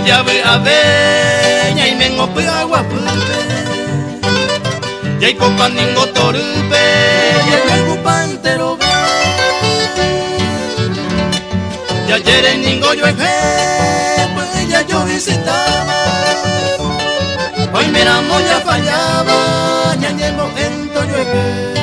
llave a veña y mengo agua pulpe y hay copa ningo torpe y el verbo pantero ve y ayer en ningo yo pues ya yo visitaba hoy miramos ya fallaba ya en el momento yo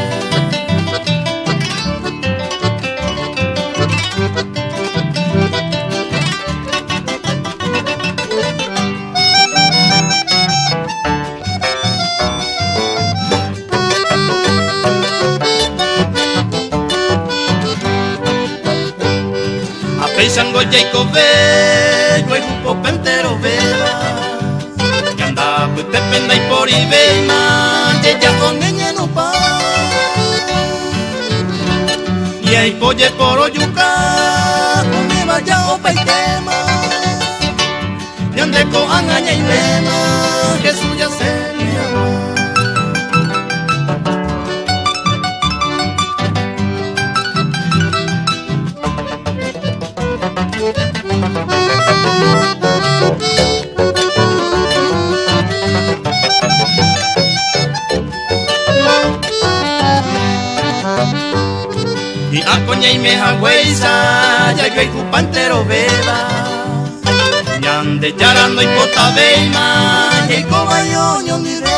Sango Jacob ve, yo un poco entero beba, que anda pues te penda y por y ve man, ya con ella no pa, y ahí polle por oyuca, con mi vaya o peitema, y ande con angaña y lema, que suya sería. Y a coña y me jagüeiza, ya yo y pantero beba, y ande charando y pota beima, y cobayo yo ni re,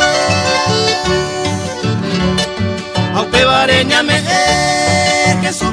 aunque vareña me que su